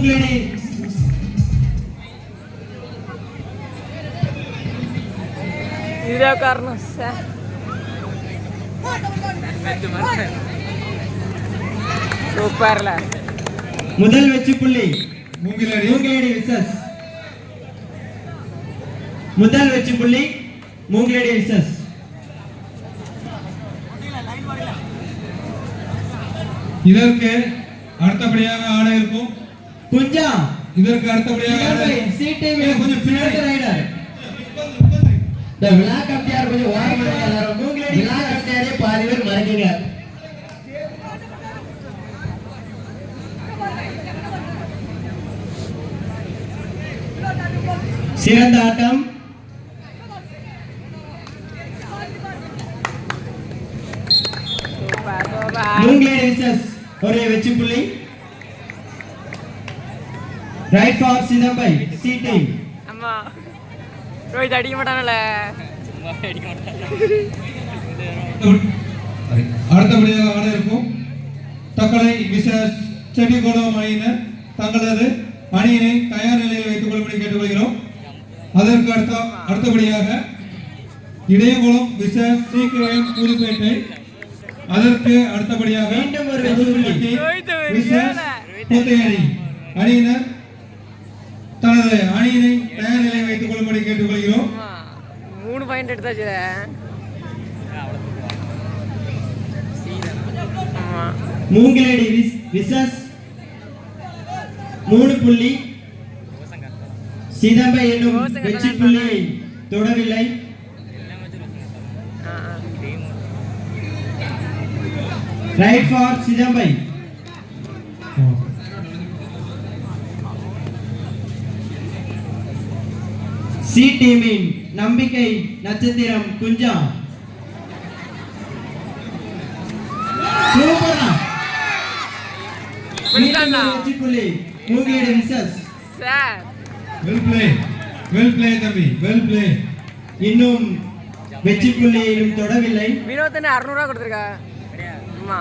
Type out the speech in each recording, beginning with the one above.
மூங்கிலடி இதே காரணம் சூப்பர்ல முதல் வெற்றி புள்ளி மூங்கிலடி விசஸ். முதல் வெற்றி புள்ளி மூங்கிலடி விசஸ். இதற்கு அடுத்தபடியாக ஆட இருக்கும் குஞ்சா. இதற்கு அடுத்தபடியாக சிடிவி கொஞ்சம் பின்னாடி ரைடர். இந்த விழா கப்டியார் கொஞ்சம் ஓரமா இருக்காரு. மூங்கிலடி விழா கப்டியாரே பாதி பேர் மறக்கீங்க. சிறந்த ஆட்டம். மூங்கிலடி விசஸ் ஒரே வெற்றி புள்ளி. Raid for Chidambai C team. அம்மா ரோஹித் அடிக்க மாட்டானல. அடுத்தபடியாக ஆட இருக்கும் தக்கலை விசஸ் செட்டிக்குளம் அணியினர் தங்களது அணியினை தயார் நிலையில் வைத்துக் கொள்ளும்படி கேட்டுக்கொள்கிறோம். அதற்கு அடுத்தபடியாக இடையகுளம் விசஸ் சீக்கிரம் புதுப்பேட்டை. அதற்கு அடுத்தபடியாக அணியினர் தனது அணியினை தயார் நிலை வைத்துக் கொள்ளும்படி கேட்டுக்கொள்கிறோம். 3 பாயிண்ட் எடுத்தாச்சு. மூங்கிலடி விசஸ் 3 புள்ளி. சிதம்பை என்னும் வெற்றி புள்ளியை தொடவில்லை. Raid for Chidambai. சி டீமின் நம்பிக்கை நட்சத்திரம் குஞ்சா. சூப்பரா வெற்றி புள்ளி Moongiladi versus. Sir well play தம்பி, வெல் ப்ளே. இன்னும் வெற்றி புள்ளியிலும் தொடவில்லை. வினோதனை 600 ரூபா கொடுத்துருக்கா. ஆமா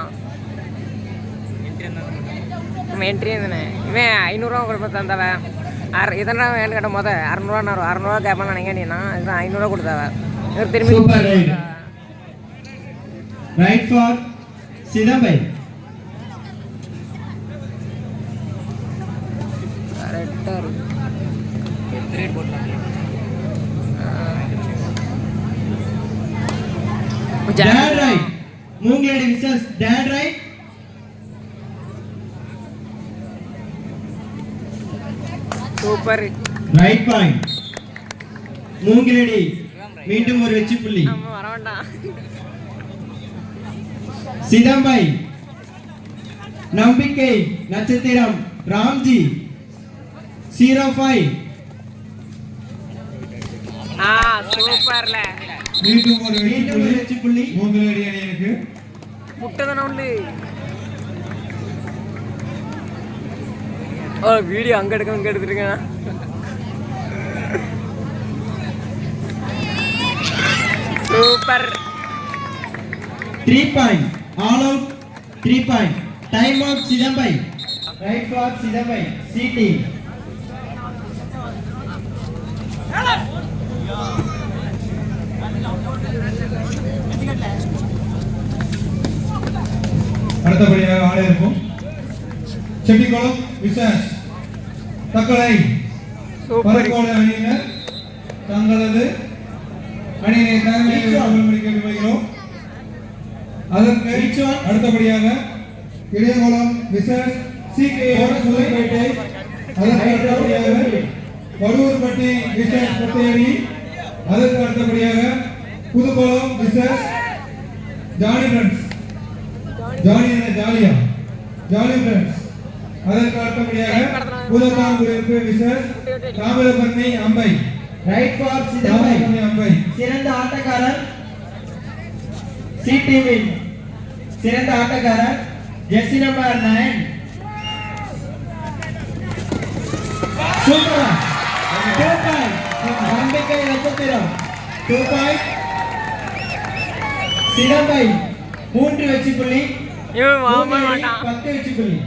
என்ட்ரி தானே. இவன் 500 ரூபா கொடுப்ப தந்தவன். இதனா வேணும் கேட்ட போத 600 ரூபா கேட்பான்னு நினைக்கிறீங்கன்னா இதுதான் 500 ரூபா கொடுத்தவ. திரும்பி ரைட் ஃபார் சிதம்பை. கரெக்டா இருக்கு. That right. மூங்கிலடி விசஸ் that right. Super right point. Moongiladi மீண்டும் ஒரு வெற்றி புள்ளி. நம்ம வர வேண்டாம். சிதம்பை நம்பிக்கை நட்சத்திரம் ராம்ஜி 05. சூப்பர்ல மீண்டும் ஒரு வெற்றி புள்ளி மூங்கிலடி அணியினருக்கு. முட்டை உண்டு. வீடியோ அங்க எடுக்க இங்க எடுத்துருக்கேன். Super 3 point. All out 3 point. Time out Chidambai. Raid for Chidambai C team. அடுத்தபடியாக ஆட இருக்கும் செட்டிக்குளம் விசஸ் தக்கலை பருக்கோடு அணியினர் தங்களது அணியினை தயாரித்து கேட்டுக்கொள்கிறோம். அதற்கு அடுத்தபடியாக இடையகுளம் விசஸ் புதுப்பேட்டை. அதற்கு அடுத்தபடியாக வடூர்பட்டி விசஸ் பொத்தையடி. அதற்கு அடுத்தபடியாக Puthukulam versus Johnny friends. Jolly friends. அதற்கு அடுத்தபடியாக Poothathankudiyiruppu versus Thamirabarani Ambai. Raid for Chidambai. Ambai சிறந்த ஆட்டக்காரர் சி டீமின் சிறந்த ஆட்டக்காரர் ஜெர்சி நம்பர் 9. Super 2 point. நம்பிக்கை நட்சத்திரம் 2 பாயிண்ட். சிதம்பை 3 வெற்றி புள்ளி. 10 வெற்றி புள்ளி.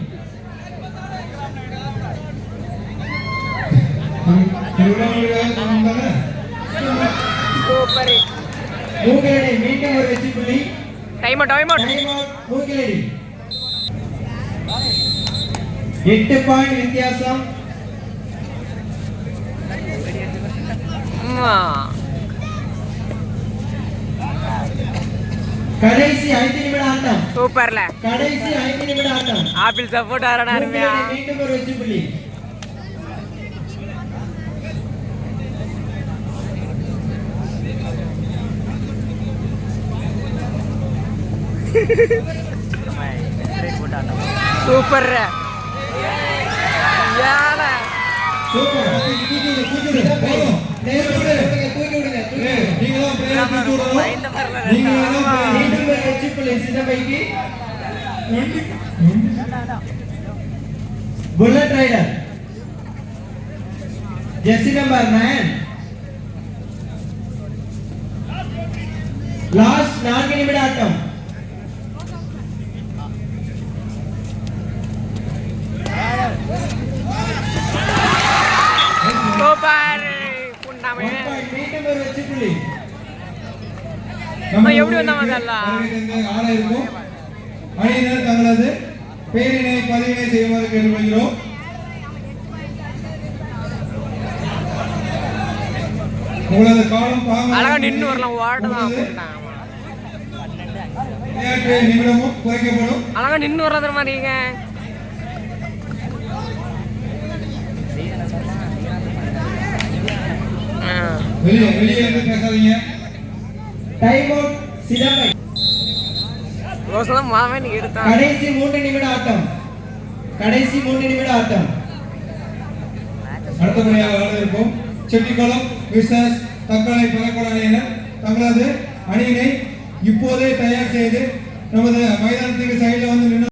சூப்பர். மூங்கிலடி மீண்டும் ஒரு வெற்றி புள்ளி. Time out time out. Time out Moongiladi. 8 point வித்தியாசம். கடைசி 5 நிமிட ஆட்டம். சூப்பர்ல. கடைசி 5 நிமிட ஆட்டம். ஆப்பிள் சப்போர்ட் ஆறடா அருமையா. மீண்டும் ஒரு வெற்றி புள்ளி. சூப்பர். யாரா சூப்பர். தூக்கி போதும். தூக்கி விடுங்க. நீங்க தான் பிளேயர் தூக்கி விடணும். நீங்க தான் மீண்டும் ஒரு வெற்றி புள்ளி சிதம்பைக்கு. Bullet rider jersey number 9. Last 4 நிமிட ஆட்டம். சூப்பர். புண்டாமே. மீண்டும் ஒரு வெற்றி புள்ளி. நம்ம எப்படி வந்தாங்க அதெல்லாம்? ஆளா இருக்கும். அணியினர் தங்களது பேரினை பதிவினை செய்யுமாறு கேட்டுக்கொள்கிறோம். உங்களது காலம் அழகா நின்று வரலாம். ஓடுதான் விளையாட்டு நிமிடமும் குறைக்கப்படும். அழகா நின்று வர்றது மாதிரிங்க. வெளியே இருந்து பேசாதீங்க. Time out சிதம்பை. ரோசதான் மாவே நீ எடுத்தான். கடைசி 3 நிமிட ஆட்டம். கடைசி 3 நிமிட ஆட்டம். அடுத்தபடியாக ஆட இருக்கும் செட்டிக்குளம் விசஸ் தக்கலை பலக்கோட அணியினர் தங்களது அணியினை இப்போதே தயார் செய்து நமது மைதானத்துக்கு சைடில் வந்து நின்று